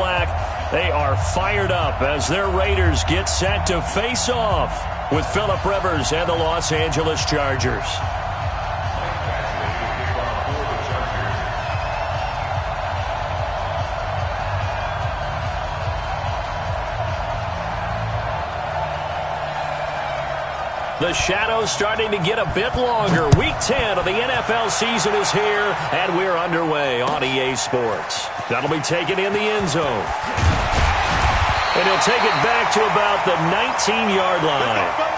black. They are fired up as their Raiders get set to face off with Phillip Rivers and the Los Angeles Chargers. The shadow's starting to get a bit longer. Week 10 of the NFL season is here, and we're underway on EA Sports. That'll be taken in the end zone. And he'll take it back to about the 19-yard line.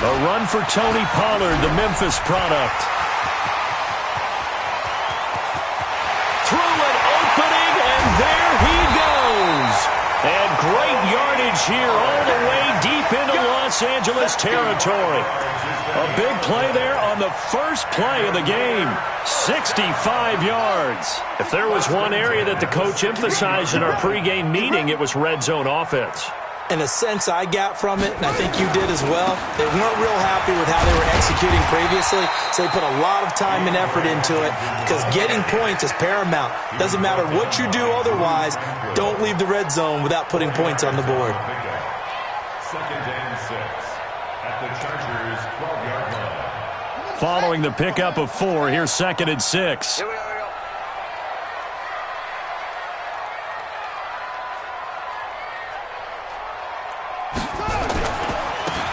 A run for Tony Pollard, the Memphis product. Through an opening, and there he goes. And great yardage here all the way deep into Los Angeles territory. A big play there on the first play of the game. 65 yards. If there was one area that the coach emphasized in our pregame meeting, it was red zone offense. And the sense I got from it, and I think you did as well, they weren't real happy with how they were executing previously, so they put a lot of time and effort into it because getting points is paramount. Doesn't matter what you do otherwise, don't leave the red zone without putting points on the board. Second and 6 at the Chargers' 12-yard line. Following the pickup of 4, here's second and 6.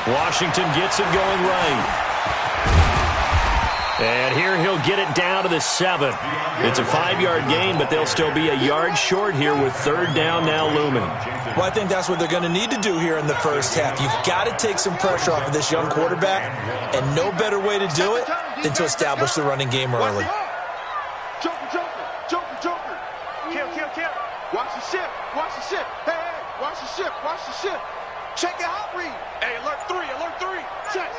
Washington gets it going right. And here he'll get it down to the 7. It's a 5-yard gain, but they'll still be a yard short here with third down now looming. Well, I think that's what they're going to need to do here in the first half. You've got to take some pressure off of this young quarterback, and no better way to do it than to establish the running game early. Joker. Kill. Watch the ship. Hey, watch the ship. Check it out, read. Hey, alert 3. Check.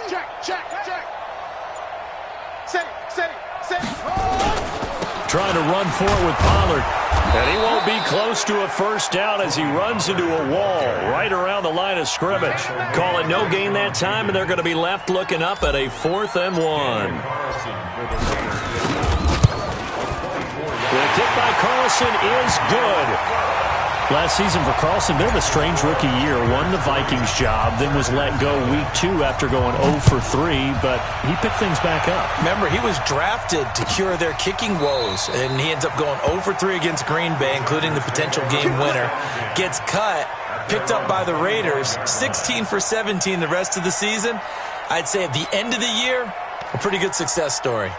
Set it. Trying to run forward with Pollard. And he won't be close to a first down as he runs into a wall right around the line of scrimmage. Call it no gain that time, and they're going to be left looking up at a 4th and 1. The kick by Carlson is good. Last season for Carlson, bit of a strange rookie year. Won the Vikings job, then was let go week 2 after going 0 for 3, but he picked things back up. Remember, he was drafted to cure their kicking woes, and he ends up going 0 for 3 against Green Bay, including the potential game winner. Gets cut, picked up by the Raiders, 16 for 17 the rest of the season. I'd say at the end of the year, a pretty good success story.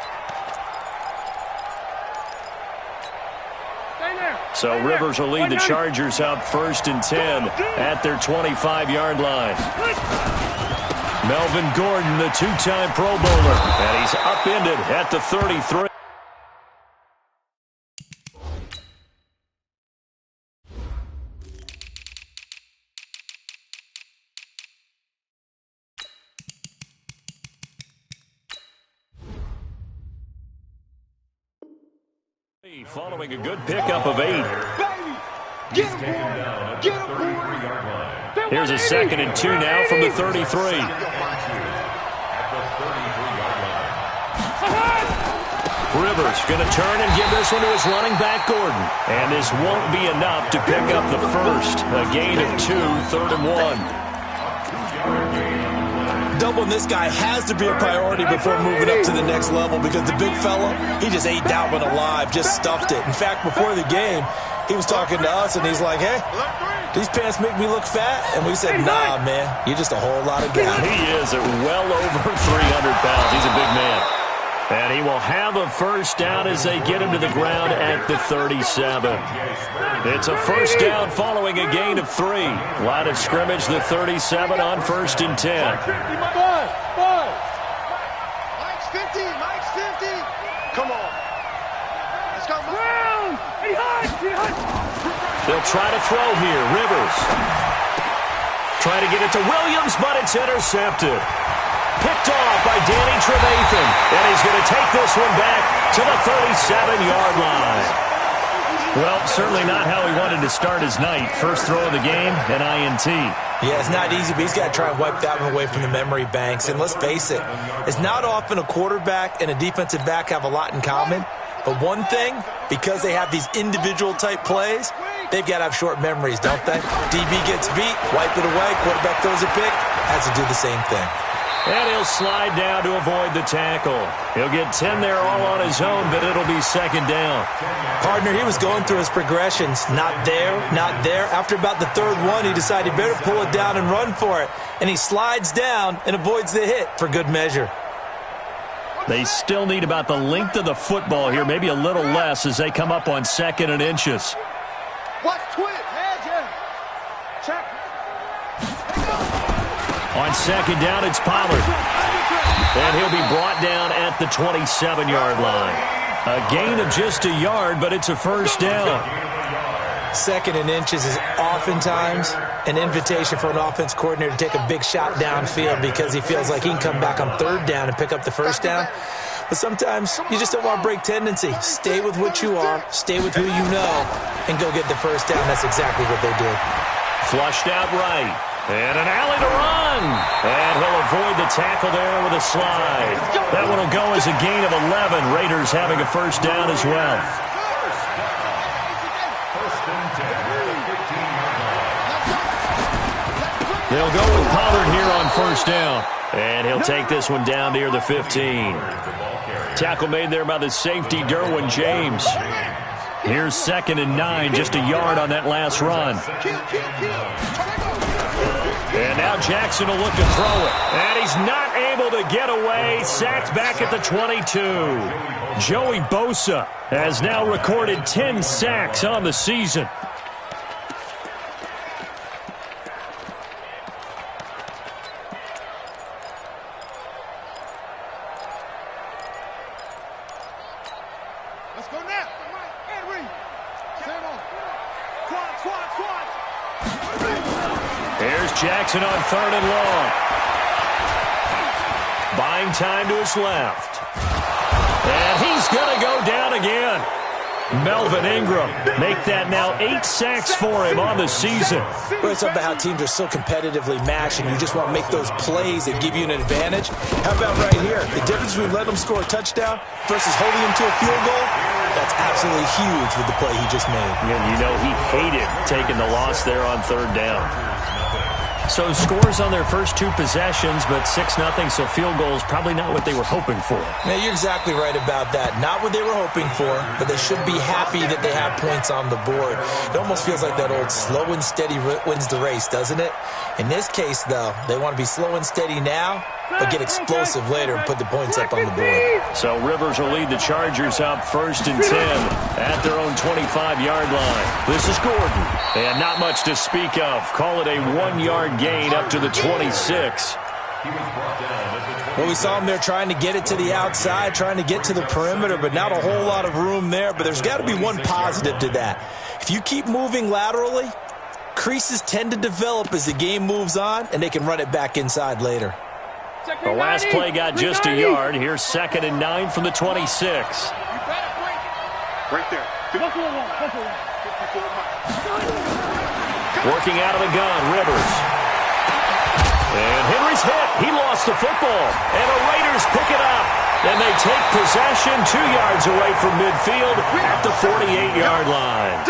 So Rivers will lead the Chargers out 1st and 10 at their 25-yard line. Melvin Gordon, the 2-time Pro Bowler, and he's upended at the 33. Following a good pickup of 8. Get him, boy. Here's a 2nd and 2 now from the 33. Rivers going to turn and give this one to his running back, Gordon. And this won't be enough to pick up the first. A gain of 2, 3rd and 1. Doubling this guy has to be a priority before moving up to the next level because the big fella, he just ate Dalvin alive, just stuffed it. In fact, before the game, he was talking to us, and he's like, hey, these pants make me look fat? And we said, nah, man, you're just a whole lot of guy. He is at well over 300 pounds. He's a big man. And he will have a first down as they get him to the ground at the 37. It's a first down following a gain of 3. Line of scrimmage, the 37 on 1st and 10. Mike's 50. Come on. Let's go. They'll try to throw here. Rivers. Trying to get it to Williams, but it's intercepted. Picked off by Danny Trevathan. And he's going to take this one back to the 37-yard line. Well, certainly not how he wanted to start his night. First throw of the game, an INT. Yeah, it's not easy, but he's got to try and wipe that one away from the memory banks. And let's face it, it's not often a quarterback and a defensive back have a lot in common. But one thing, because they have these individual-type plays, they've got to have short memories, don't they? DB gets beat, wipe it away, quarterback throws a pick, has to do the same thing. And he'll slide down to avoid the tackle. He'll get 10 there all on his own, but it'll be second down. Partner, he was going through his progressions. Not there, not there. After about the third one, he decided he better pull it down and run for it. And he slides down and avoids the hit for good measure. They still need about the length of the football here, maybe a little less as they come up on 2nd and inches. Watch twist. Check. On 2nd down, it's Pollard. And he'll be brought down at the 27-yard line. A gain of just a yard, but it's a first down. 2nd and inches is oftentimes an invitation for an offense coordinator to take a big shot downfield because he feels like he can come back on 3rd down and pick up the first down. But sometimes you just don't want to break tendency. Stay with what you are, stay with who you know, and go get the first down. That's exactly what they did. Flushed out right. And an alley to run. And he'll avoid the tackle there with a slide. That one will go as a gain of 11. Raiders having a first down as well. They'll go with Pollard here on first down. And he'll take this one down near the 15. Tackle made there by the safety, Derwin James. Here's 2nd and 9, just a yard on that last run. And now Jackson will look to throw it. And he's not able to get away. Sacked back at the 22. Joey Bosa has now recorded 10 sacks on the season. Let's go now. Henry. Squad. Here's Jackson on 3rd and long. Buying time to his left. And he's going to go down again. Melvin Ingram make that now 8 sacks for him on the season. Well, it's about how teams are so competitively matched and you just want to make those plays that give you an advantage. How about right here? The difference between letting them score a touchdown versus holding them to a field goal, that's absolutely huge with the play he just made. And you know he hated taking the loss there on 3rd down. So scores on their first 2 possessions, but 6-0, so field goals probably not what they were hoping for. Now, you're exactly right about that. Not what they were hoping for, but they should be happy that they have points on the board. It almost feels like that old slow and steady wins the race, doesn't it? In this case, though, they want to be slow and steady now, but get explosive later and put the points up on the board. So Rivers will lead the Chargers up 1st and 10 at their own 25-yard line. This is Gordon, and not much to speak of. Call it a 1-yard gain up to the 26. Well, we saw him there trying to get it to the outside, trying to get to the perimeter, but not a whole lot of room there. But there's got to be one positive to that. If you keep moving laterally, creases tend to develop as the game moves on, and they can run it back inside later. The last play got just a yard. Here's 2nd and 9 from the 26. Right there. Working out of the gun, Rivers. And Henry's hit. He lost the football. And the Raiders pick it up. And they take possession 2 yards away from midfield at the 48-yard line.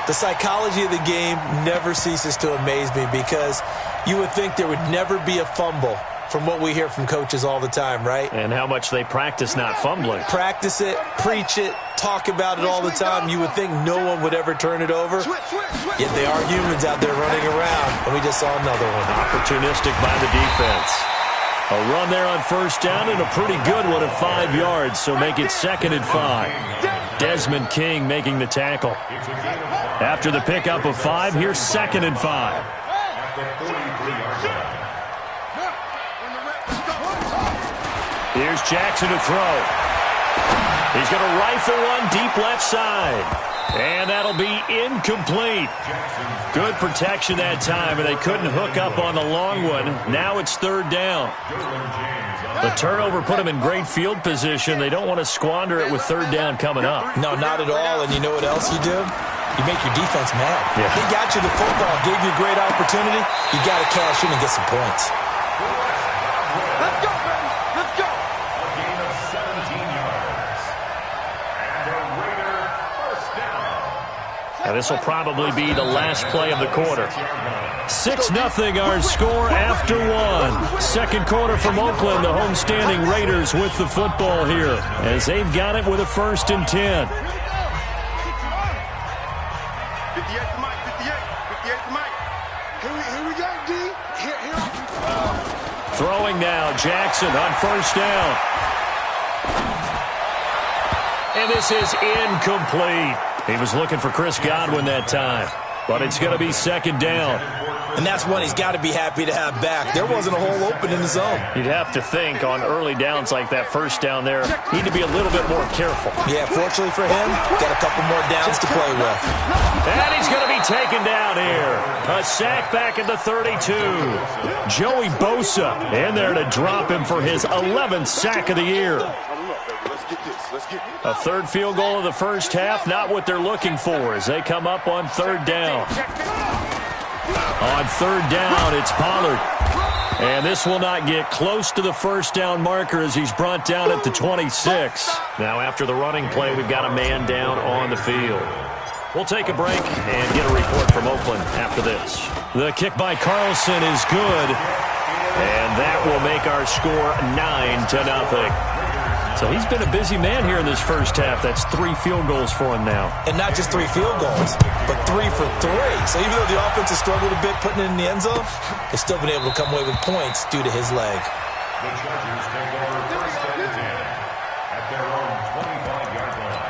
The psychology of the game never ceases to amaze me because you would think there would never be a fumble from what we hear from coaches all the time, right? And how much they practice not fumbling. Practice it, preach it, talk about it all the time. You would think no one would ever turn it over. Yet they are humans out there running around, and we just saw another one. Opportunistic by the defense. A run there on first down and a pretty good one at 5 yards, so make it 2nd and 5. Desmond King making the tackle. After the pickup of 5, here's 2nd and 5. Here's Jackson to throw. He's going to rifle one deep left side. And that'll be incomplete. Good protection that time, and they couldn't hook up on the long one. Now it's third down. The turnover put them in great field position. They don't want to squander it with third down coming up. No, not at all. And you know what else you do? You make your defense mad. Yeah. They got you the football, gave you a great opportunity. You got to cash in and get some points. Let's go, baby. Let's go. A gain of 17 yards. And a Raider first down. Now, this will probably be the last play of the quarter. 6-0 our score after one. Second quarter from Oakland, the homestanding Raiders with the football here as they've got it with a 1st and 10. 58 to Mike, 58 to Mike. Here we go, D. Here. Throwing now, Jackson on 1st down. And this is incomplete. He was looking for Chris Godwin that time, but it's going to be 2nd down. And that's one he's got to be happy to have back. There wasn't a hole open in the zone. You'd have to think on early downs like that 1st down there, need to be a little bit more careful. Yeah, fortunately for him, got a couple more downs to play with. And he's going to be taken down here. A sack back at the 32. Joey Bosa in there to drop him for his 11th sack of the year. A third field goal of the first half, not what they're looking for as they come up on 3rd down. On 3rd down, it's Pollard. And this will not get close to the 1st down marker as he's brought down at the 26. Now after the running play, we've got a man down on the field. We'll take a break and get a report from Oakland after this. The kick by Carlson is good. And that will make our score 9-0. So he's been a busy man here in this first half. That's 3 field goals for him now. And not just 3 field goals, but 3 for 3. So even though the offense has struggled a bit putting it in the end zone, they've still been able to come away with points due to his leg. The Chargers take over 1st and 10 at their own 25-yard line.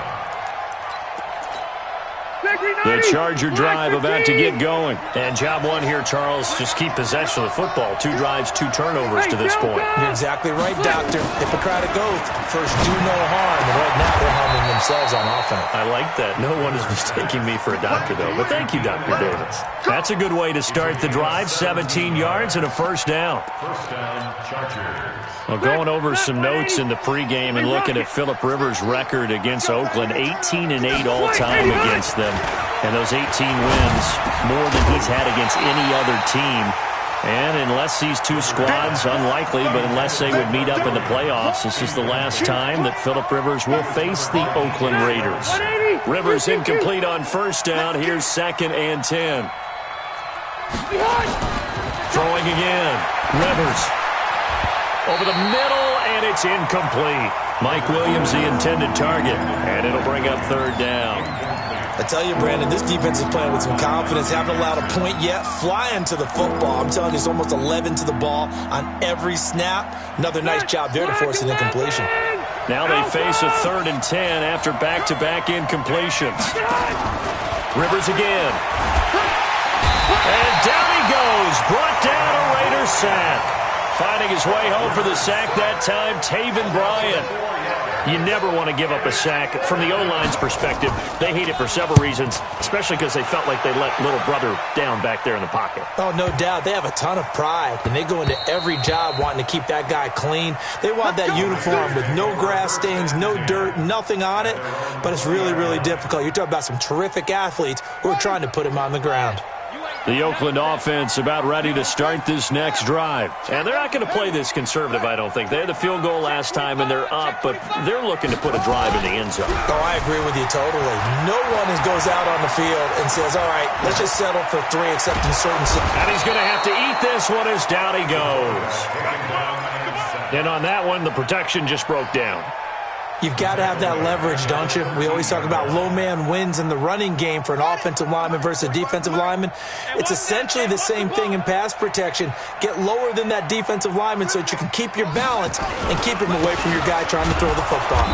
The Charger drive about to get going. And job one here, Charles, just keep possession of the football. 2 drives, 2 turnovers to this point. You're exactly right, Doctor. Hippocratic oath. First, do no harm. And right now, they're harming themselves on offense. I like that. No one is mistaking me for a doctor, though. But thank you, Dr. Davis. That's a good way to start the drive. 17 yards and a 1st down. 1st down, Chargers. Well, going over some notes in the pregame and looking at Phillip Rivers' record against Oakland, 18-8 all-time against them. And those 18 wins, more than he's had against any other team. And unless these two squads, unlikely, but unless they would meet up in the playoffs, this is the last time that Phillip Rivers will face the Oakland Raiders. Rivers incomplete on 1st down. Here's 2nd and 10. Throwing again. Rivers. Over the middle, and it's incomplete. Mike Williams, the intended target, and it'll bring up 3rd down. I tell you, Brandon, this defense is playing with some confidence. Haven't allowed a point yet. Flying to the football. I'm telling you, it's almost 11 to the ball on every snap. Another nice job there to force an incompletion. Now they face a 3rd and 10 after back-to-back incompletions. Rivers again. And down he goes. Brought down a Raider sack. Finding his way home for the sack that time, Taven Bryan. You never want to give up a sack. From the O-line's perspective, they hate it for several reasons, especially because they felt like they let little brother down back there in the pocket. Oh, no doubt. They have a ton of pride, and they go into every job wanting to keep that guy clean. They want that uniform with no grass stains, no dirt, nothing on it, but it's really, really difficult. You're talking about some terrific athletes who are trying to put him on the ground. The Oakland offense about ready to start this next drive. And they're not going to play this conservative, I don't think. They had the field goal last time, and they're up, but they're looking to put a drive in the end zone. Oh, I agree with you totally. No one goes out on the field and says, all right, let's just settle for 3, except in certain situations. And he's going to have to eat this one as down he goes. And on that one, the protection just broke down. You've got to have that leverage, don't you? We always talk about low man wins in the running game for an offensive lineman versus a defensive lineman. It's essentially the same thing in pass protection. Get lower than that defensive lineman so that you can keep your balance and keep him away from your guy trying to throw the football.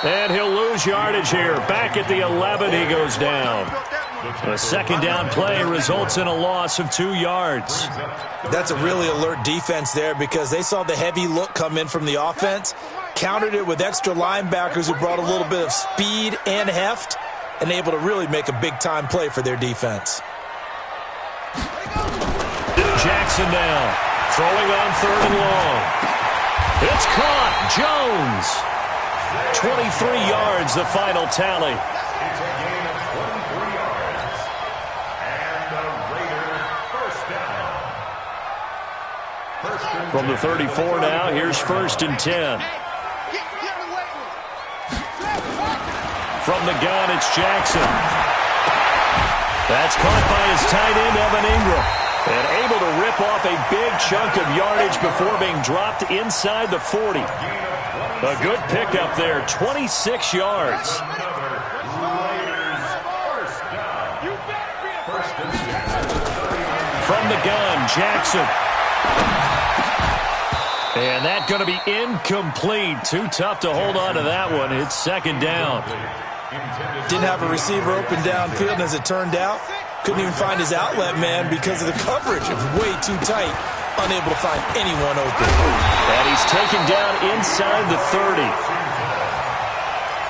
And he'll lose yardage here. Back at the 11, he goes down. A 2nd down play results in a loss of 2 yards. That's a really alert defense there because they saw the heavy look come in from the offense, countered it with extra linebackers who brought a little bit of speed and heft, and able to really make a big-time play for their defense. Jackson now, throwing on 3rd and long. It's caught. Jones. 23 yards, the final tally. It's a gain of 23 yards. And the Raider first down. From the 34 now, here's 1st and 10. From the gun, it's Jackson. That's caught by his tight end, Evan Ingram. And able to rip off a big chunk of yardage before being dropped inside the 40. A good pickup there, 26 yards. From the gun, Jackson. And that's going to be incomplete. Too tough to hold on to that one. It's 2nd down. Didn't have a receiver open downfield, and as it turned out, couldn't even find his outlet man because of the coverage. It was way too tight, unable to find anyone open. And he's taken down inside the 30.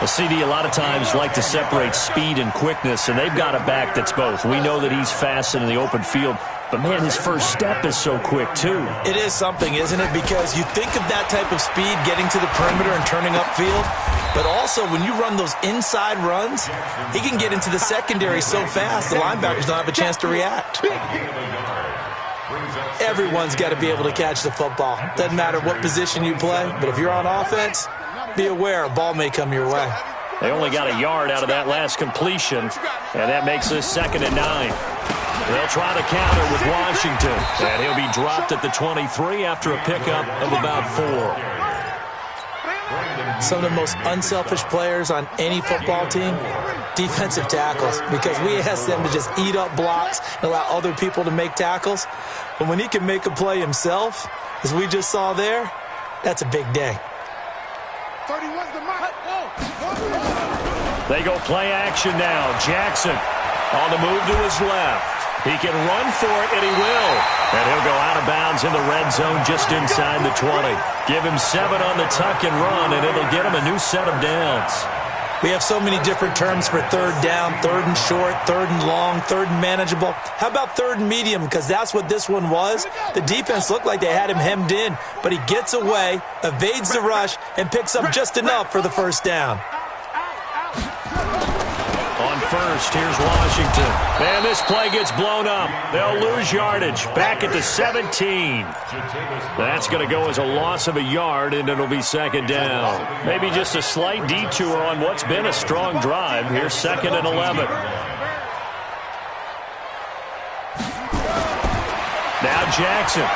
Well, CD a lot of times like to separate speed and quickness, and they've got a back that's both. We know that he's fast in the open field, but, man, his first step is so quick, too. It is something, isn't it? Because you think of that type of speed getting to the perimeter and turning upfield, but also when you run those inside runs, he can get into the secondary so fast the linebackers don't have a chance to react. Everyone's got to be able to catch the football. Doesn't matter what position you play, but if you're on offense, be aware a ball may come your way. They only got a yard out of that last completion, and that makes this 2nd and 9. They'll try to counter with Washington, and he'll be dropped at the 23 after a pickup of about 4. Some of the most unselfish players on any football team, defensive tackles, because we ask them to just eat up blocks and allow other people to make tackles. But when he can make a play himself, as we just saw there, that's a big day. They go play action now. Jackson on the move to his left. He can run for it, and he will. And he'll go out of bounds in the red zone just inside the 20. Give him 7 on the tuck and run, and it'll get him a new set of downs. We have so many different terms for 3rd down, 3rd and short, 3rd and long, 3rd and manageable. How about 3rd and medium? Because that's what this one was. The defense looked like they had him hemmed in, but he gets away, evades the rush, and picks up just enough for the 1st down. On 1st, here's Washington. Man, this play gets blown up. They'll lose yardage. Back at the 17. That's going to go as a loss of a yard, and it'll be 2nd down. Maybe just a slight detour on what's been a strong drive. Here's 2nd and 11. Now Jackson.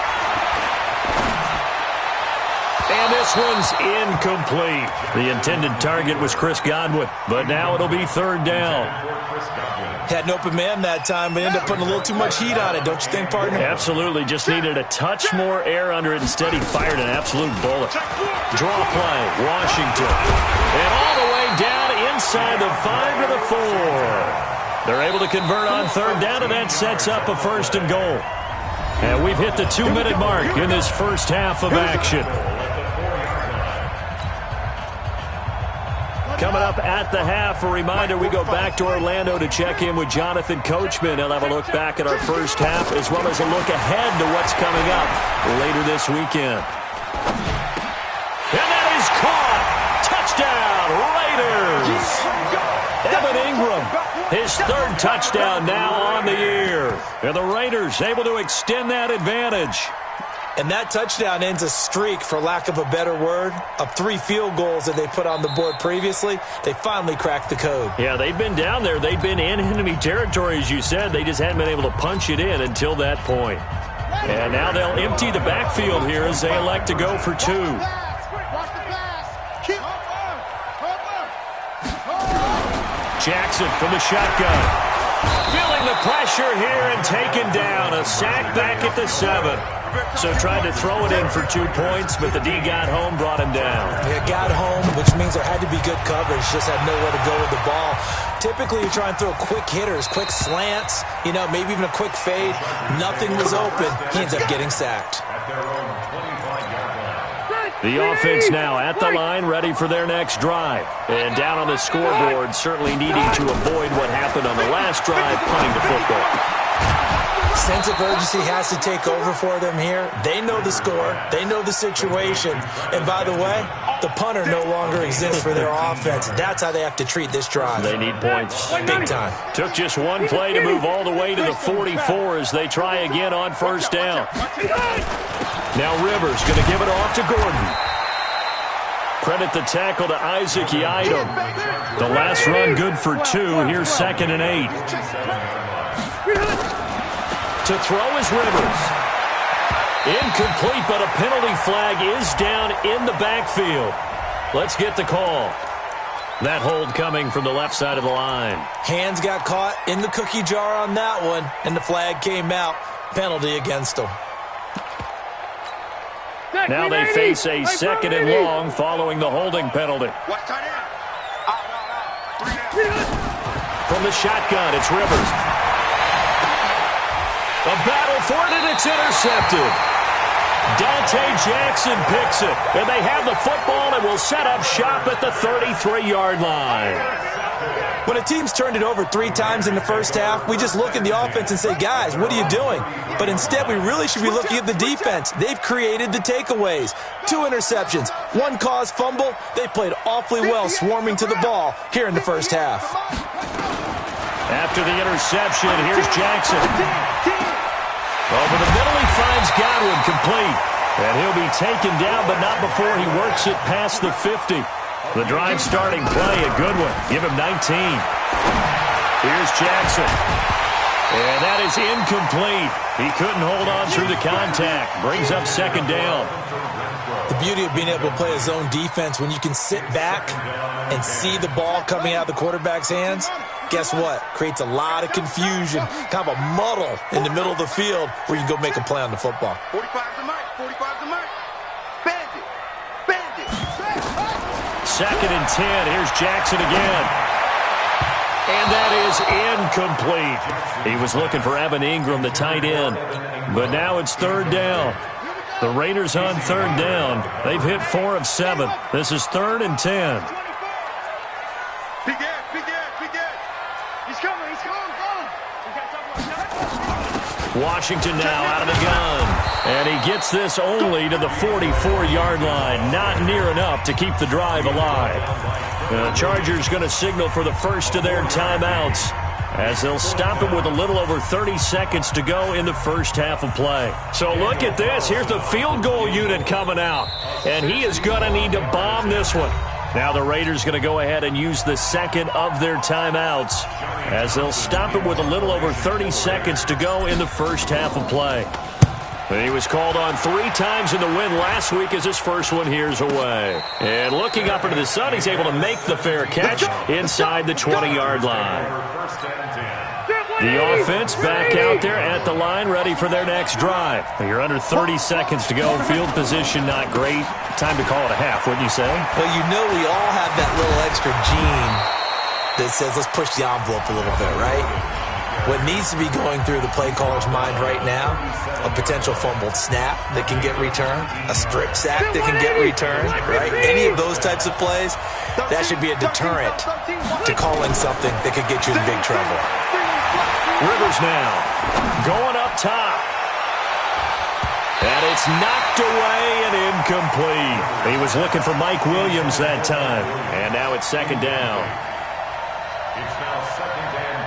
And this one's incomplete. The intended target was Chris Godwin, but now it'll be 3rd down. Had an open man that time, but ended up putting a little too much heat on it, don't you think, partner? Absolutely. Just needed a touch more air under it. Instead, he fired an absolute bullet. Draw play, Washington. And all the way down inside the 5 to the 4. They're able to convert on 3rd down, and that sets up a 1st and goal. And we've hit the 2-minute mark in this first half of action. Coming up at the half, a reminder, we go back to Orlando to check in with Jonathan Coachman. He'll have a look back at our first half as well as a look ahead to what's coming up later this weekend. And that is caught! Touchdown, Raiders! Evan Ingram, his 3rd touchdown now on the year. And the Raiders able to extend that advantage. And that touchdown ends a streak, for lack of a better word, of 3 field goals that they put on the board previously. They finally cracked the code. Yeah, they've been down there. They've been in enemy territory, as you said. They just hadn't been able to punch it in until that point. And now they'll empty the backfield here as they elect to go for 2. Jackson from the shotgun. Feeling the pressure here and taken down. A sack back at the 7. So tried to throw it in for 2 points, but the D got home, brought him down. Yeah, got home, which means there had to be good coverage. Just had nowhere to go with the ball. Typically, you try and throw quick hitters, quick slants, maybe even a quick fade. Nothing was open. He ends up getting sacked. At their own 25-yard line. The offense now at the line, ready for their next drive. And down on the scoreboard, certainly needing to avoid what happened on the last drive, punting the football. Sense of urgency has to take over for them here. They know the score. They know the situation. And by the way, the punter no longer exists for their offense. That's how they have to treat this drive. They need points. Big time. Took just one play to move all the way to the 44 as they try again on first down. Now Rivers going to give it off to Gordon. Credit the tackle to Isaac Yiadom. The last run good for 2. Here's 2nd and 8. To throw is Rivers. Incomplete, but a penalty flag is down in the backfield. Let's get the call. That hold coming from the left side of the line. Hands got caught in the cookie jar on that one, and the flag came out. Penalty against them. Now they face a 2nd and long following the holding penalty. From the shotgun, it's Rivers. A battle for it, and it's intercepted. Dante Jackson picks it, and they have the football and will set up shop at the 33-yard line. When a team's turned it over 3 times in the first half, we just look at the offense and say, guys, what are you doing? But instead, we really should be looking at the defense. They've created the takeaways. 2 interceptions, 1 caused fumble. They played awfully well swarming to the ball here in the first half. After the interception, here's Jackson. Over the middle, he finds Godwin complete. And he'll be taken down, but not before he works it past the 50. The drive starting play, a good one. Give him 19. Here's Jackson. And that is incomplete. He couldn't hold on through the contact. Brings up 2nd down. The beauty of being able to play a zone defense, when you can sit back and see the ball coming out of the quarterback's hands, guess what? Creates a lot of confusion, kind of a muddle in the middle of the field where you can go make a play on the football. 45 to Mike, 45 to Mike. Bandit, bandit. 2nd and 10. Here's Jackson again. And that is incomplete. He was looking for Evan Ingram, the tight end. But now it's 3rd down. The Raiders on 3rd down. They've hit 4 of 7. This is 3rd and 10. Big Ed, big Ed, big Ed. He's coming, he's coming. Washington now out of the gun. And he gets this only to the 44-yard line. Not near enough to keep the drive alive. The Chargers going to signal for the first of their timeouts as they'll stop it with a little over 30 seconds to go in the first half of play. So look at this. Here's the field goal unit coming out. And he is going to need to bomb this one. Now the Raiders going to go ahead and use the second of their timeouts as they'll stop it with a little over 30 seconds to go in the first half of play. He was called on 3 times in the win last week as his first one here's away. And looking up into the sun, he's able to make the fair catch inside the 20-yard line. The offense back out there at the line, ready for their next drive. You're under 30 seconds to go. Field position not great. Time to call it a half, wouldn't you say? Well, you know we all have that little extra gene that says let's push the envelope a little bit, right? What needs to be going through the play caller's mind right now, a potential fumbled snap that can get returned, a strip sack that can get returned, right? Any of those types of plays, that should be a deterrent to calling something that could get you in big trouble. Rivers now going up top. And it's knocked away and incomplete. He was looking for Mike Williams that time. And now it's 2nd down. It's now 2nd and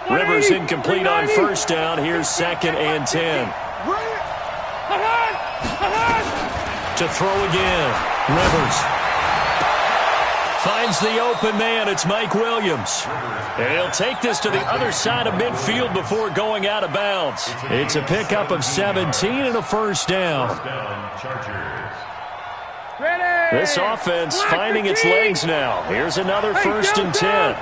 10. Rivers incomplete on first down. Here's 2nd and 10. To throw again. Rivers finds the open man. It's Mike Williams. And he'll take this to the other side of midfield before going out of bounds. It's a pickup of 17 and a first down. This offense finding its legs now. Here's another 1st and 10.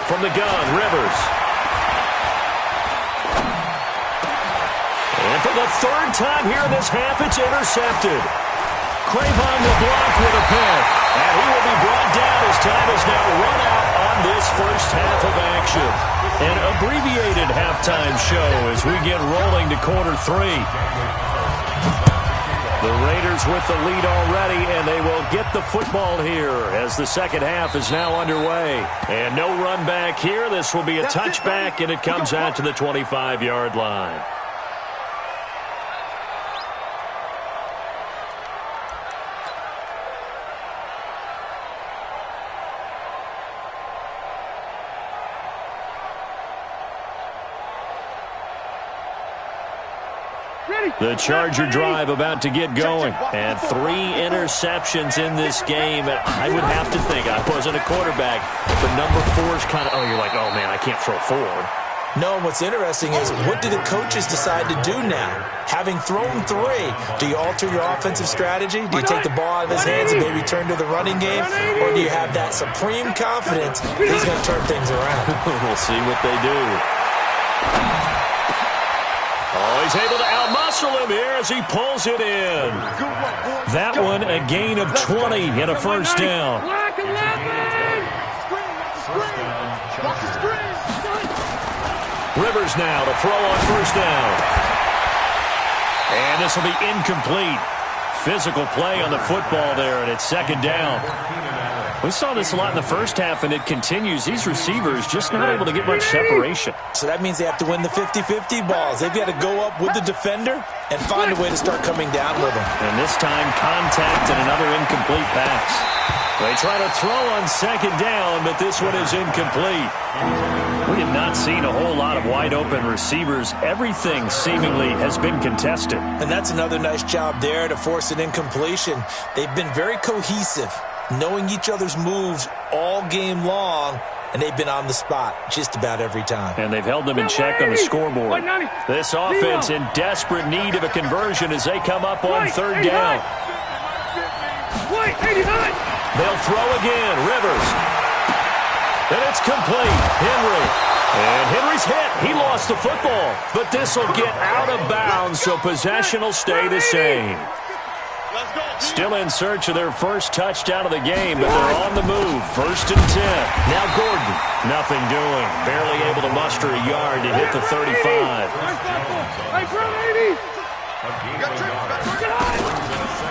From the gun, Rivers. And for the 3rd time here in this half, it's intercepted. Cravon will block with a pick. And he will be brought down as time is now run out on this first half of action. An abbreviated halftime show as we get rolling to quarter three. The Raiders with the lead already, and they will get the football here as the second half is now underway. And no run back here. This will be a touchback, and it comes out to the 25-yard line. The Charger drive about to get going. And 3 interceptions in this game. And I would have to think, I wasn't a quarterback, but number 4 is kind of, you're like, oh, man, I can't throw forward. No, what's interesting is what do the coaches decide to do now? Having thrown 3, do you alter your offensive strategy? Do you take the ball out of his hands and maybe turn to the running game? Or do you have that supreme confidence that he's going to turn things around? We'll see what they do. Oh, he's able to outmuscle him here as he pulls it in. That one, a gain of 20 and a first down. Rivers now to throw on first down. And this will be incomplete. Physical play on the football there, and it's second down. We saw this a lot in the first half, and it continues. These receivers just not able to get much separation. So that means they have to win the 50-50 balls. They've got to go up with the defender and find a way to start coming down with them. And this time, contact and another incomplete pass. They try to throw on second down, but this one is incomplete. We have not seen a whole lot of wide-open receivers. Everything seemingly has been contested. And that's another nice job there to force an incompletion. They've been very cohesive, knowing each other's moves all game long, and they've been on the spot just about every time. And they've held them in check on the scoreboard. This offense in desperate need of a conversion as they come up on third down. They'll throw again. Rivers. And it's complete. Henry. And Henry's hit. He lost the football. But this will get out of bounds, so possession will stay the same. Still in search of their first touchdown of the game, but they're on the move. First and 10. Now Gordon. Nothing doing. Barely able to muster a yard to hit the 35.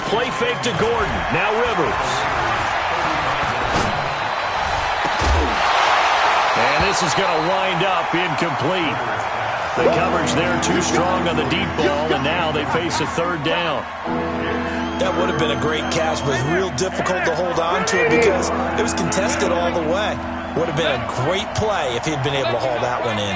Play fake to Gordon. Now Rivers. And this is going to wind up incomplete. The coverage there too strong on the deep ball, and now they face a third down. That would have been a great catch, but it was real difficult to hold on to it because it was contested all the way. Would have been a great play if he'd been able to haul that one in.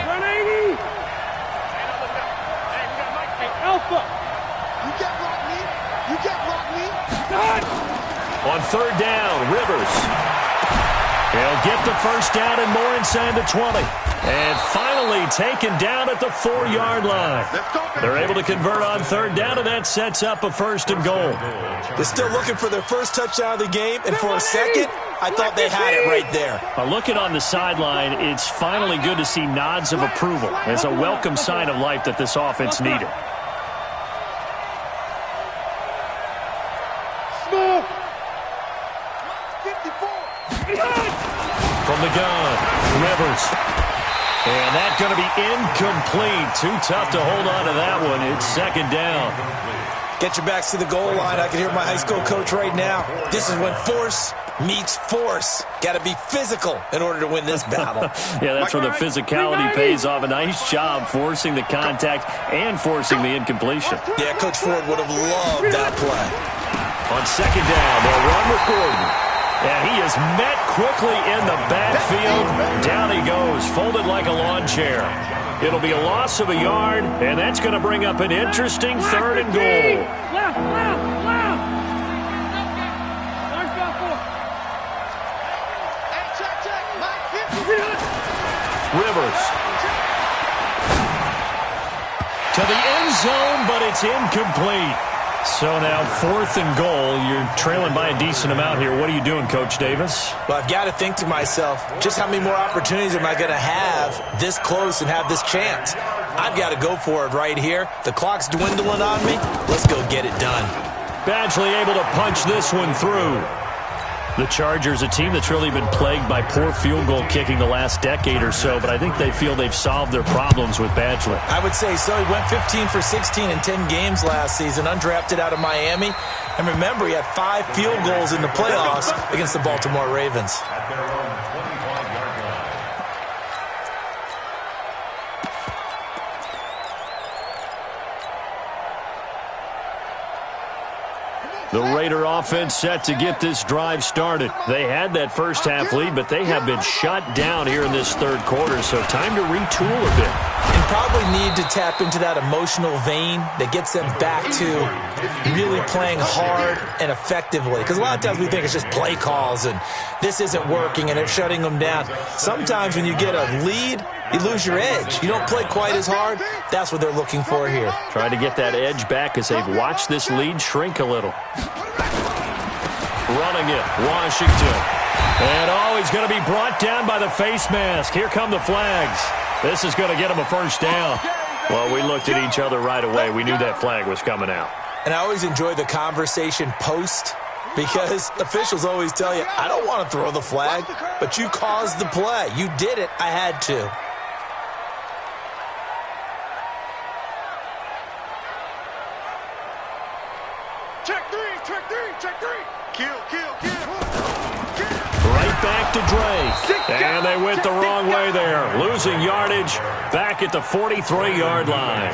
On third down, Rivers. He'll get the first down and more inside the 20. And finally taken down at the 4-yard line. They're able to convert on third down, and that sets up a first and goal. They're still looking for their first touchdown of the game, and for a second, I thought they had it right there. Looking on the sideline, it's finally good to see nods of approval. It's a welcome sign of life that this offense needed. From the gun, Rivers. And that's going to be incomplete. Too tough to hold on to that one. It's second down. Get your backs to the goal line. I can hear my high school coach right now. This is when force meets force. Got to be physical in order to win this battle. Yeah, that's where the physicality pays off. A nice job forcing the contact and forcing the incompletion. Yeah, Coach Ford would have loved that play. On second down, they'll run with Gordon. And he is met quickly in the backfield. Down he goes, folded like a lawn chair. It'll be a loss of a yard, and that's going to bring up an interesting third and goal. Rivers. To the end zone, but it's incomplete. So now fourth and goal. You're trailing by a decent amount here. What are you doing, Coach Davis? Well, I've got to think to myself, just how many more opportunities am I going to have this close and have this chance? I've got to go for it right here. The clock's dwindling on me. Let's go get it done. Badgley able to punch this one through. The Chargers, a team that's really been plagued by poor field goal kicking the last decade or so, but I think they feel they've solved their problems with Badgley. I would say so. He went 15 for 16 in 10 games last season, undrafted out of Miami. And remember, he had 5 field goals in the playoffs against the Baltimore Ravens. At their own 25-yard line. The Raider offense set to get this drive started. They had that first half lead, but they have been shut down here in this third quarter, so time to retool a bit. And probably need to tap into that emotional vein that gets them back to really playing hard and effectively. Because a lot of times we think it's just play calls and this isn't working and they're shutting them down. Sometimes when you get a lead, you lose your edge. You don't play quite as hard. That's what they're looking for here. Try to get that edge back as they've watched this lead shrink a little. Running it, Washington. And he's going to be brought down by the face mask. Here come the flags. This is going to get him a first down. Well, we looked at each other right away. We knew that flag was coming out. And I always enjoy the conversation post because officials always tell you, I don't want to throw the flag, but you caused the play. You did it. I had to. Check three, check three, check three. Kill, kill, kill. Right back to Dre. And they went the wrong way there. Losing yardage back at the 43-yard line.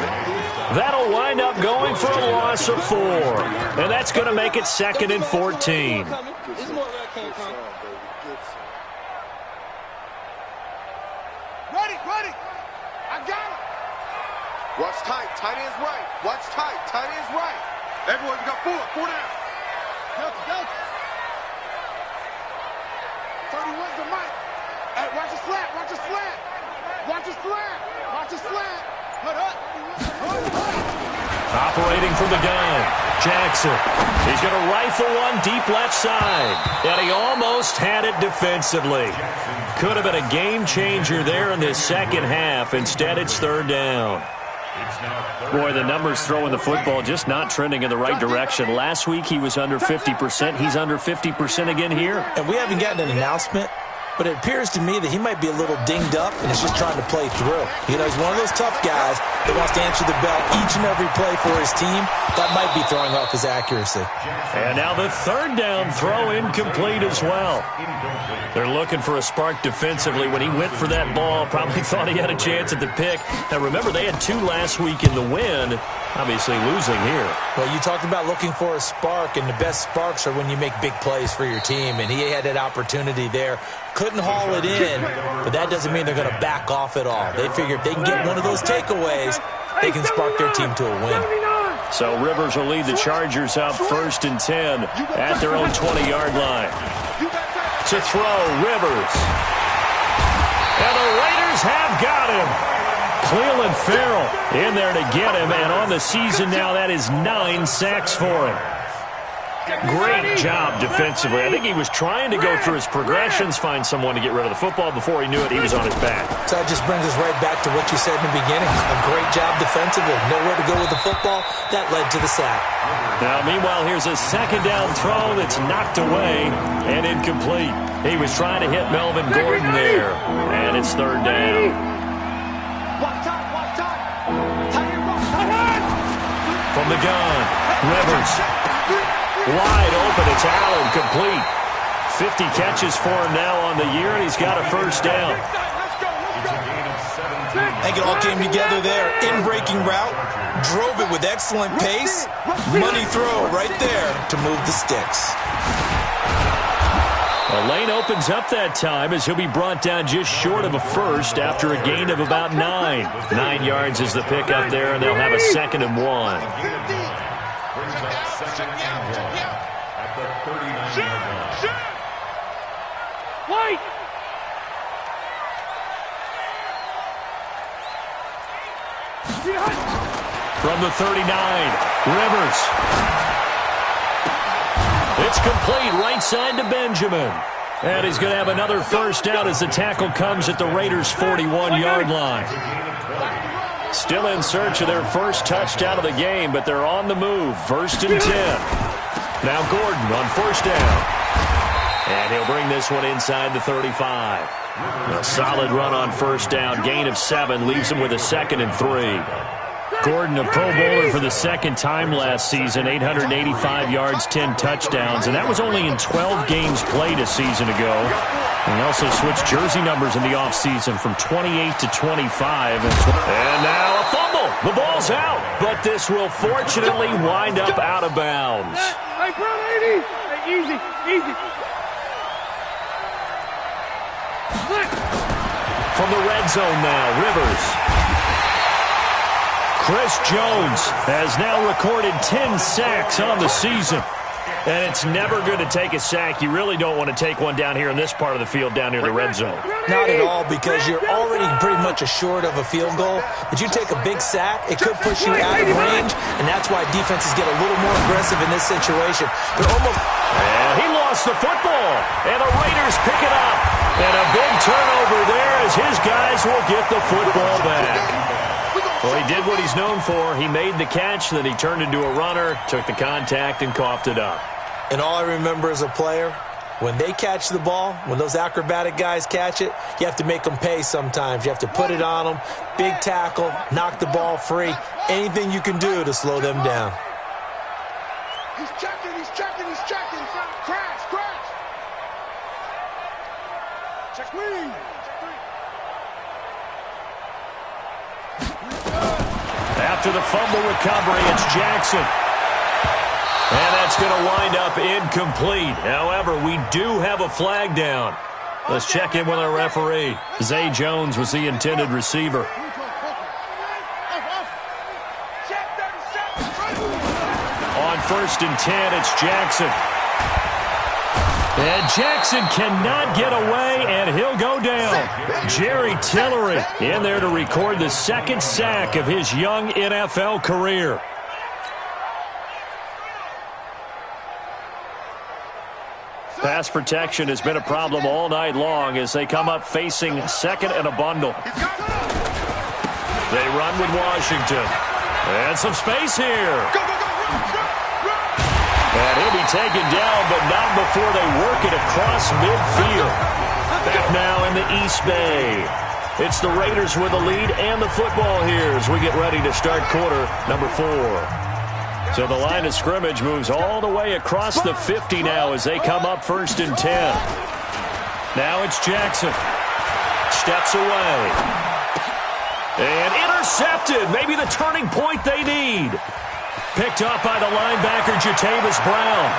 That'll wind up going for a loss of 4. And that's going to make it 2nd and 14. Ready, ready. I got it. Watch tight, tight end's right. Watch tight, tight end's right. Everyone, you got 4 down. Delta, Delta. 31's the mic. Hey, watch the slant, watch the slant. Watch the slant, watch the slant. Put up. Operating from the gun, Jackson. He's going to rifle one deep left side. And he almost had it defensively. Could have been a game changer there in this second half. Instead, it's 3rd down. Boy, the numbers throwing the football just not trending in the right direction. Last week he was under 50%. He's under 50% again here. And we haven't gotten an announcement, but it appears to me that he might be a little dinged up and is just trying to play through. You know, he's one of those tough guys that wants to answer the bell each and every play for his team. That might be throwing off his accuracy. And now the 3rd down throw incomplete as well. They're looking for a spark defensively. When he went for that ball, probably thought he had a chance at the pick. Now, remember, they had 2 last week in the win, obviously losing here. Well, you talked about looking for a spark, and the best sparks are when you make big plays for your team, and he had that opportunity there. Couldn't haul it in, but that doesn't mean they're going to back off at all. They figure if they can get one of those takeaways, they can spark their team to a win. So Rivers will lead the Chargers up 1st and 10 at their own 20-yard line. To throw, Rivers. And the Raiders have got him. Cleveland Farrell in there to get him, and on the season now, that is 9 sacks for him. Great job defensively. I think he was trying to go through his progressions, find someone to get rid of the football. Before he knew it, he was on his back. So that just brings us right back to what you said in the beginning. A great job defensively. Nowhere to go with the football. That led to the sack. Now, meanwhile, here's a 2nd down throw that's knocked away and incomplete. He was trying to hit Melvin Gordon there, and it's 3rd down. From the gun, Rivers. Wide open, it's Allen, complete. 50 catches for him now on the year, and he's got a 1st down. I think it all came together there. In-breaking route, drove it with excellent pace. Money throw right there to move the sticks. A lane opens up that time as he'll be brought down just short of a 1st after a gain of about 9. 9 yards is the pickup there, and they'll have a 2nd and 1. Brings up 2nd and 1 at the 39-yard line. Wait! From the 39, Rivers. It's complete right side to Benjamin. And he's going to have another 1st down as the tackle comes at the Raiders' 41-yard line. Still in search of their first touchdown of the game, but they're on the move. 1st and 10. Now Gordon on 1st down. And he'll bring this one inside the 35. A solid run on first down. Gain of 7 leaves him with a 2nd and 3. Gordon, a Pro Bowler for the 2nd time last season, 885 yards, 10 touchdowns, and that was only in 12 games played a season ago. And he also switched jersey numbers in the offseason from 28 to 25. And now a fumble. The ball's out, but this will fortunately wind up out of bounds. Hey, bro, lady. Hey, easy, easy. From the red zone now, Rivers. Chris Jones has now recorded 10 sacks on the season. And it's never good to take a sack. You really don't want to take one down here in this part of the field down near the red zone. Not at all, because you're already pretty much assured of a field goal. But you take a big sack, it could push you out of range, and that's why defenses get a little more aggressive in this situation. They're almost... And he lost the football, and the Raiders pick it up. And a big turnover there as his guys will get the football back. Well, he did what he's known for. He made the catch, then he turned into a runner, took the contact, and coughed it up. And all I remember as a player, when they catch the ball, when those acrobatic guys catch it, you have to make them pay sometimes. You have to put it on them, big tackle, knock the ball free, anything you can do to slow them down. He's checking, he's checking, he's checking. Crash, crash. Check me. After the fumble recovery, it's Jackson. And that's going to wind up incomplete. However, we do have a flag down. Let's check in with our referee. Zay Jones was the intended receiver. On 1st and 10, it's Jackson. And Jackson cannot get away, and he'll go down. Jerry Tillery in there to record the 2nd sack of his young NFL career. Pass protection has been a problem all night long as they come up facing 2nd and a bundle. They run with Washington. And some space here. And he'll be taken down, but not before they work it across midfield. Back now in the East Bay. It's the Raiders with the lead and the football here as we get ready to start quarter number 4. So the line of scrimmage moves all the way across the 50 now as they come up 1st and 10. Now it's Jackson. Steps away. And intercepted. Maybe the turning point they need. Picked up by the linebacker, Jatavis Brown.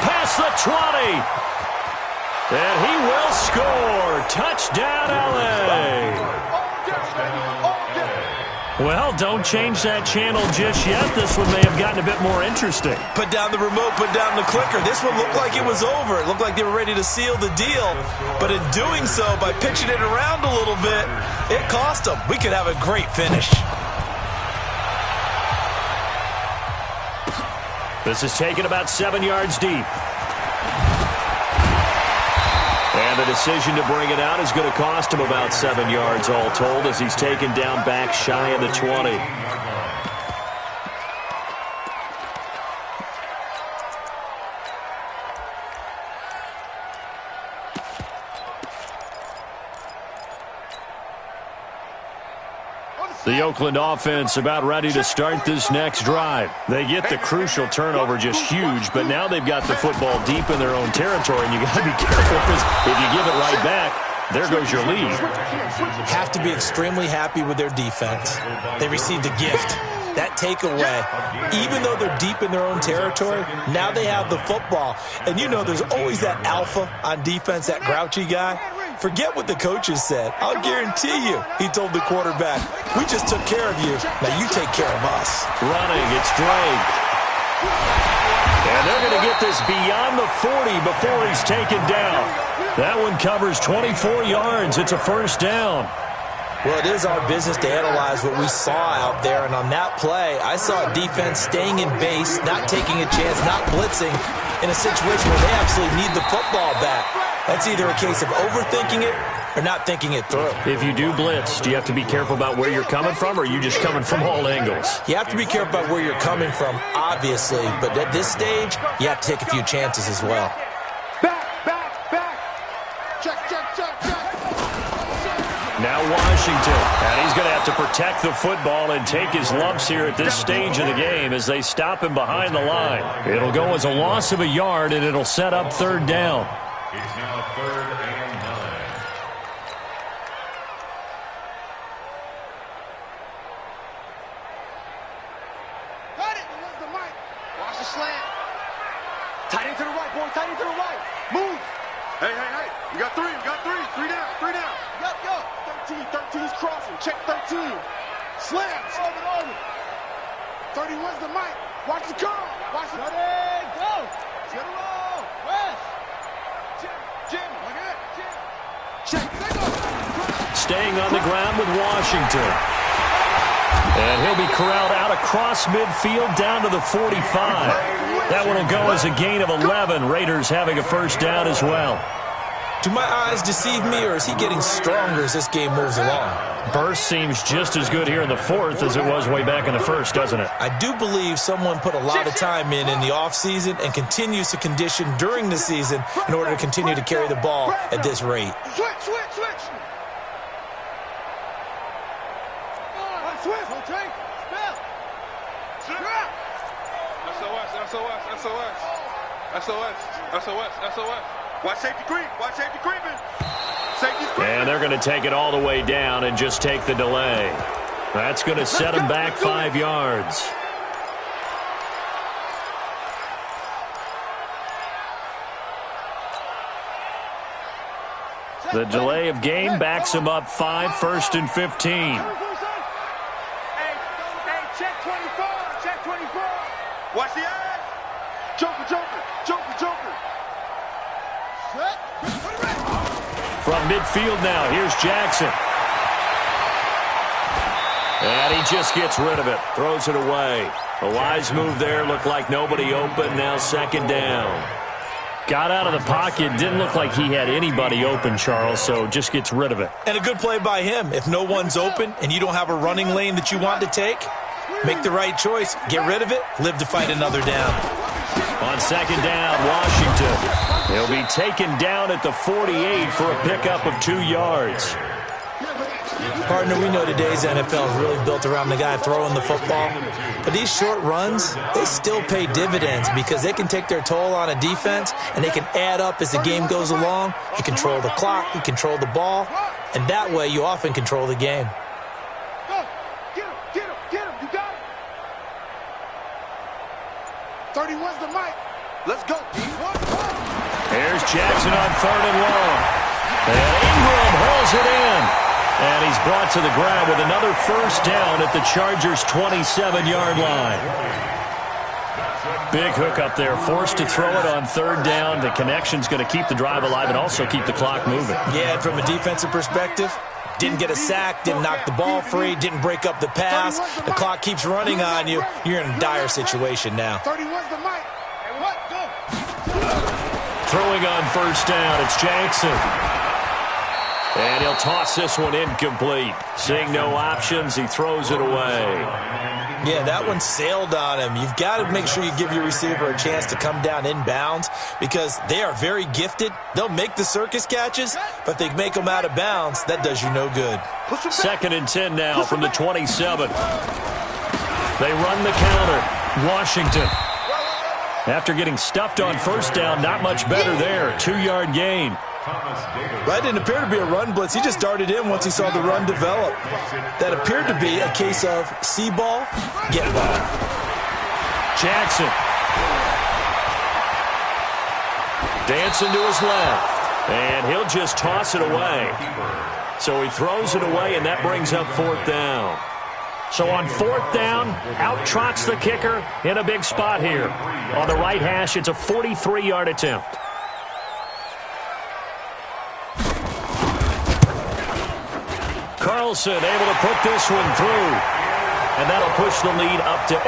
Past the 20. And he will score. Touchdown, L.A. Well, don't change that channel just yet. This one may have gotten a bit more interesting. Put down the remote, put down the clicker. This one looked like it was over. It looked like they were ready to seal the deal. But in doing so, by pitching it around a little bit, it cost them. We could have a great finish. This is taken about 7 yards deep. And the decision to bring it out is going to cost him about 7 yards all told as he's taken down back shy of the 20. The Oakland offense about ready to start this next drive. They get the crucial turnover, just huge, but now they've got the football deep in their own territory, and you got to be careful because if you give it right back, there goes your lead. Have to be extremely happy with their defense. They received a gift. That takeaway, even though they're deep in their own territory, now they have the football. And you know there's always that alpha on defense, that grouchy guy. Forget what the coaches said. I'll guarantee you, he told the quarterback, we just took care of you. Now you take care of us. Running, it's Drake. And they're going to get this beyond the 40 before he's taken down. That one covers 24 yards. It's a first down. Well, it is our business to analyze what we saw out there, and on that play, I saw a defense staying in base, not taking a chance, not blitzing, in a situation where they absolutely need the football back. That's either a case of overthinking it or not thinking it through. If you do blitz, do you have to be careful about where you're coming from, or are you just coming from all angles? You have to be careful about where you're coming from, obviously, but at this stage, you have to take a few chances as well. Washington. And he's going to have to protect the football and take his lumps here at this stage of the game as they stop him behind the line. It'll go as a loss of a yard, and it'll set up third down. It's now 3rd and 9. Got it. Where's the mic? Watch the slant. Tight end to the right, boy. Tight end to the right. Move. Hey. You got 3. You got 3. 3 down. 3 down. Yup. 13's crossing. Check 13. Slam. Over. 31's the mic. Watch the curl. Watch the... Ready, go. General. West. Jim. Look at it. Jim. Check. Staying on the ground with Washington. And he'll be corralled out across midfield down to the 45. That one will go as a gain of 11. Raiders having a first down as well. Do my eyes deceive me, or is he getting stronger as this game moves along? Burst seems just as good here in the fourth as it was way back in the first, doesn't it? I do believe someone put a lot of time in the offseason and continues to condition during the season in order to continue to carry the ball at this rate. Switch. Okay. SOS. Watch safety creep. Watch safety creeping. Safety's creeping. And they're going to take it all the way down and just take the delay. That's going to set them back 5 yards. The delay of game backs them up 5, 1st and 15. Hey, check 24. Check 24. Watch the eye. Joker. From midfield now, here's Jackson. And he just gets rid of it, throws it away. A wise move there, looked like nobody open, now 2nd down. Got out of the pocket, didn't look like he had anybody open, Charles, so just gets rid of it. And a good play by him. If no one's open and you don't have a running lane that you want to take, make the right choice, get rid of it, live to fight another down. On 2nd down, Washington. He'll be taken down at the 48 for a pickup of 2 yards. Partner, we know today's NFL is really built around the guy throwing the football. But these short runs, they still pay dividends because they can take their toll on a defense and they can add up as the game goes along. You control the clock, you control the ball, and that way you often control the game. Get him. You got it. 31's the mic. Let's go. Here's Jackson on 3rd and long. And Ingram hauls it in. And he's brought to the ground with another first down at the Chargers' 27-yard line. Big hook up there, forced to throw it on 3rd down. The connection's going to keep the drive alive and also keep the clock moving. Yeah, and from a defensive perspective, didn't get a sack, didn't knock the ball free, didn't break up the pass. The clock keeps running on you. You're in a dire situation now. 31's the mic. And what? Go. Throwing on first down, it's Jackson. And he'll toss this one incomplete. Seeing no options, he throws it away. Yeah, that one sailed on him. You've got to make sure you give your receiver a chance to come down inbounds because they are very gifted. They'll make the circus catches, but they make them out of bounds. That does you no good. 2nd and 10 now from the 27. They run the counter. Washington. After getting stuffed on first down, not much better there. 2-yard gain. That didn't appear to be a run blitz. He just darted in once he saw the run develop. That appeared to be a case of see ball, get ball. Jackson. Dancing to his left. And he'll just toss it away. So he throws it away, and that brings up 4th down. So on 4th down, out trots the kicker in a big spot here. On the right hash, it's a 43-yard attempt. Carlson able to put this one through. And that'll push the lead up to 8.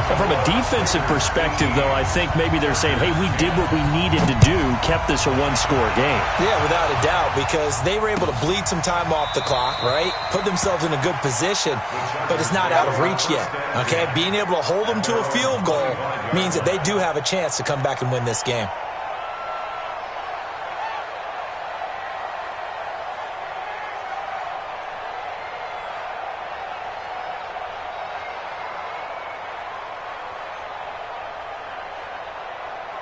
And from a defensive perspective, though, I think maybe they're saying, hey, we did what we needed to do, kept this a 1-score game. Yeah, without a doubt, because they were able to bleed some time off the clock, right? Put themselves in a good position, but it's not out of reach yet, okay? Being able to hold them to a field goal means that they do have a chance to come back and win this game.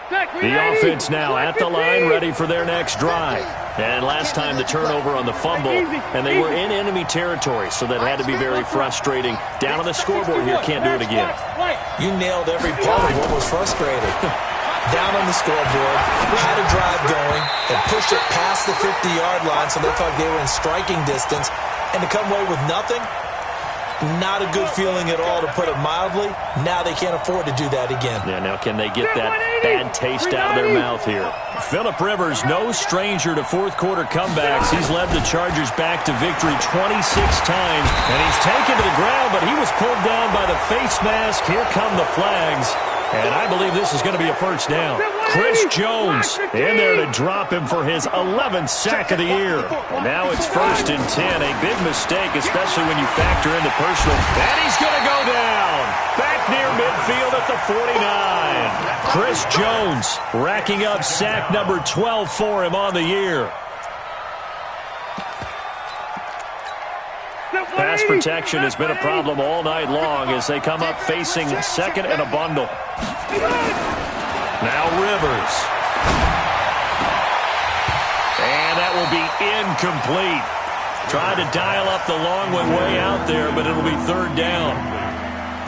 The offense now at the line, ready for their next drive. And last time the turnover on the fumble, and they were in enemy territory, so that had to be very frustrating. Down on the scoreboard here, can't do it again. You nailed every part of what was frustrating. Down on the scoreboard, had a drive going, and pushed it past the 50-yard line so they felt like they were in striking distance. And to come away with nothing, not a good feeling at all, to put it mildly. Now they can't afford to do that again. Yeah, now can they get that bad taste out of their mouth here? Phillip Rivers, no stranger to fourth-quarter comebacks. He's led the Chargers back to victory 26 times, and he's taken to the ground, but he was pulled down by the face mask. Here come the flags, and I believe this is going to be a first down. Chris Jones in there to drop him for his 11th sack of the year. And now it's 1st and 10, a big mistake, especially when you factor in the personal. And he's going to go down. Back near midfield at the 49. Chris Jones racking up sack number 12 for him on the year. Pass protection has been a problem all night long as they come up facing second and a bundle. Now Rivers. And that will be incomplete. Tried to dial up the long way out there, but it'll be third down.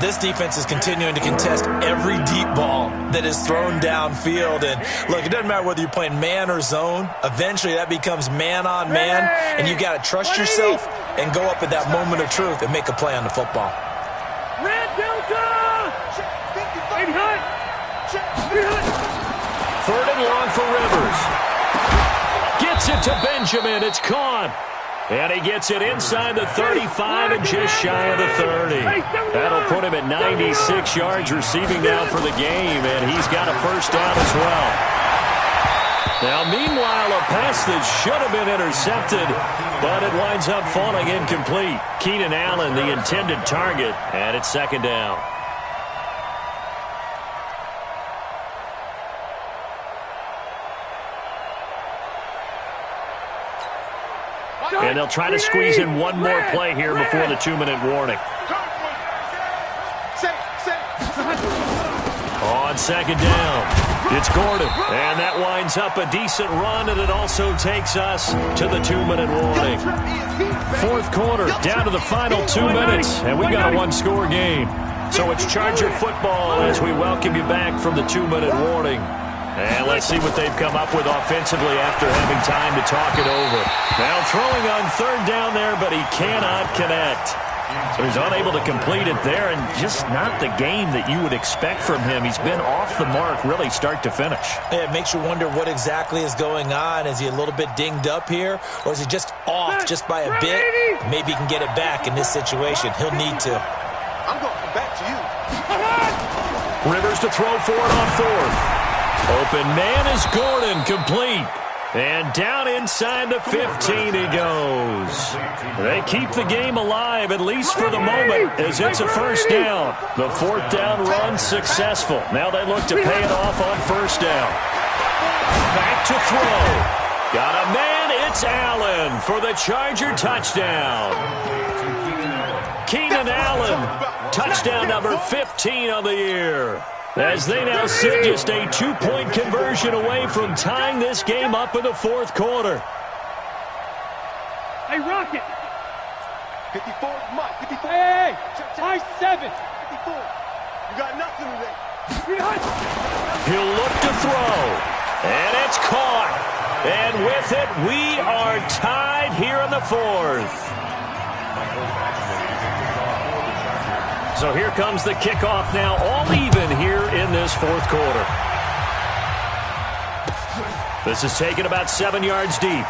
This defense is continuing to contest every deep ball that is thrown downfield. And, look, it doesn't matter whether you're playing man or zone. Eventually that becomes man-on-man, and you've got to trust yourself and go up at that moment of truth and make a play on the football. Red Delta! Third and long for Rivers. Gets it to Benjamin. It's caught. And he gets it inside the 35 and just shy of the 30. That'll put him at 96 yards receiving now for the game, and he's got a first down as well. Now, meanwhile, a pass that should have been intercepted, but it winds up falling incomplete. Keenan Allen, the intended target, and it's second down. And they'll try to squeeze in one more play here before the 2-minute warning. On second down, it's Gordon. And that winds up a decent run, and it also takes us to the 2-minute warning. Fourth quarter, down to the final 2 minutes, and we've got a one-score game. So it's Charger football as we welcome you back from the 2-minute warning. And let's see what they've come up with offensively after having time to talk it over. Now throwing on third down there, but he cannot connect. So he's unable to complete it there, and just not the game that you would expect from him. He's been off the mark really start to finish. Yeah, it makes you wonder what exactly is going on. Is he a little bit dinged up here, or is he just off just by a bit? Maybe he can get it back in this situation. He'll need to. I'm going back to you. Rivers to throw for it on fourth. Open man is Gordon, complete. And down inside the 15 he goes. They keep the game alive, at least for the moment, as it's a first down. The fourth down run successful. Now they look to pay it off on first down. Back to throw. Got a man, it's Allen for the Charger touchdown. Keenan Allen, touchdown number 15 of the year. As they now sit just a 2-point conversion away from tying this game up in the fourth quarter. Hey, Rocket. 54, Mike, 54. Hey, high 7. 54. You got nothing today. He'll look to throw. And it's caught. And with it, we are tied here in the fourth. So here comes the kickoff now, all even here in this fourth quarter. This is taken about 7 yards deep.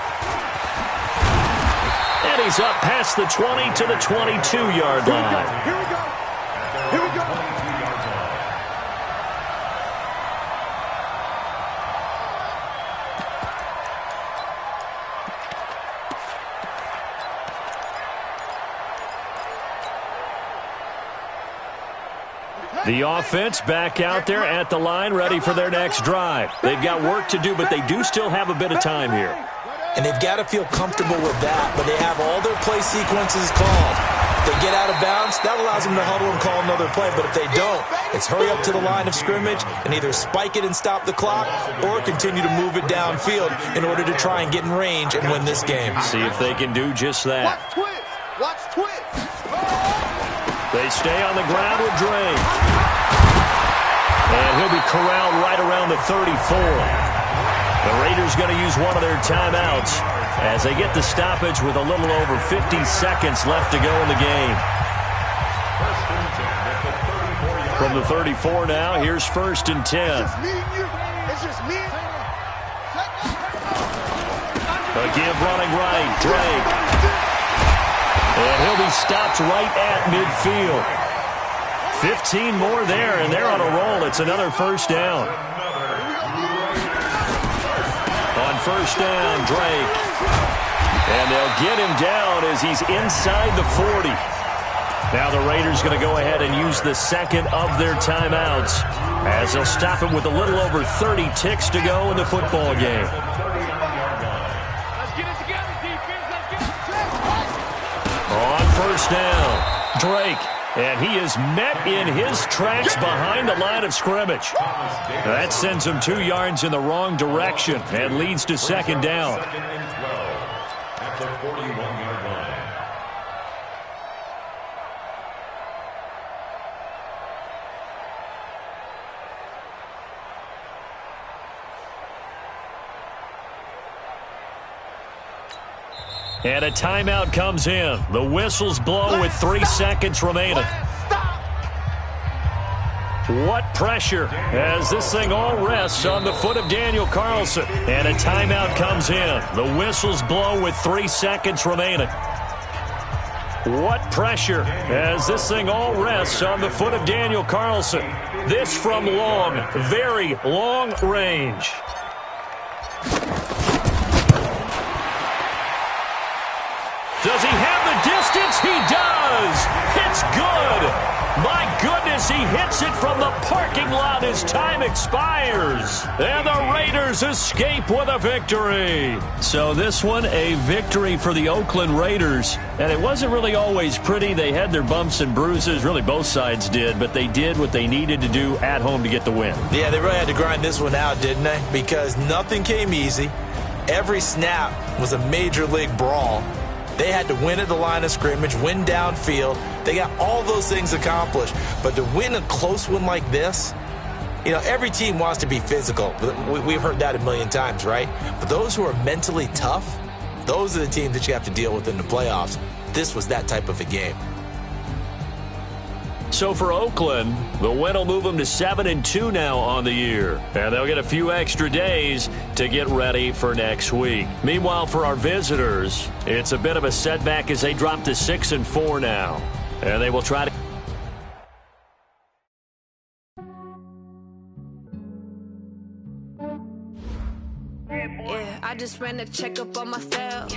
And he's up past the 20 to the 22-yard line. Here we go. Here we go. The offense back out there at the line, ready for their next drive. They've got work to do, but they do still have a bit of time here. And they've got to feel comfortable with that, but they have all their play sequences called. If they get out of bounds, yards, that allows them to huddle and call another play. But if they don't, it's hurry up to the line of scrimmage and either spike it and stop the clock or continue to move it downfield in order to try and get in range and win this game. See if they can do just that. Watch twist. Watch twist. They stay on the ground with Drake. And he'll be corralled right around the 34. The Raiders going to use one of their timeouts as they get the stoppage with a little over 50 seconds left to go in the game. From the 34 now, here's 1st and 10. It's just me and you. It's just me. A give running right, Drake. And he'll be stopped right at midfield. 15 more there, and they're on a roll. It's another first down. On first down, Drake. And they'll get him down as he's inside the 40. Now the Raiders going to go ahead and use the second of their timeouts as they'll stop him with a little over 30 ticks to go in the football game. Let's get it together, defense. Let's get it. On first down, Drake. And he is met in his tracks behind the line of scrimmage. That sends him 2 yards in the wrong direction and leads to second down. Second and 12 at the 41-yard line. And a timeout comes in. The whistles blow with 3 seconds remaining. What pressure as this thing all rests on the foot of Daniel Carlson. And a timeout comes in. The whistles blow with 3 seconds remaining. What pressure as this thing all rests on the foot of Daniel Carlson. This from long, very long range. Does he have the distance? He does. It's good. My goodness, he hits it from the parking lot as time expires. And the Raiders escape with a victory. So this one, a victory for the Oakland Raiders. And it wasn't really always pretty. They had their bumps and bruises. Really, both sides did. But they did what they needed to do at home to get the win. Yeah, they really had to grind this one out, didn't they? Because nothing came easy. Every snap was a major league brawl. They had to win at the line of scrimmage, win downfield. They got all those things accomplished. But to win a close one like this, you know, every team wants to be physical. We've heard that a million times, right? But those who are mentally tough, those are the teams that you have to deal with in the playoffs. This was that type of a game. So for Oakland, the win will move them to 7-2 now on the year. And they'll get a few extra days to get ready for next week. Meanwhile, for our visitors, it's a bit of a setback as they drop to 6-4 now. And they will try to... Yeah, I just ran a checkup on myself.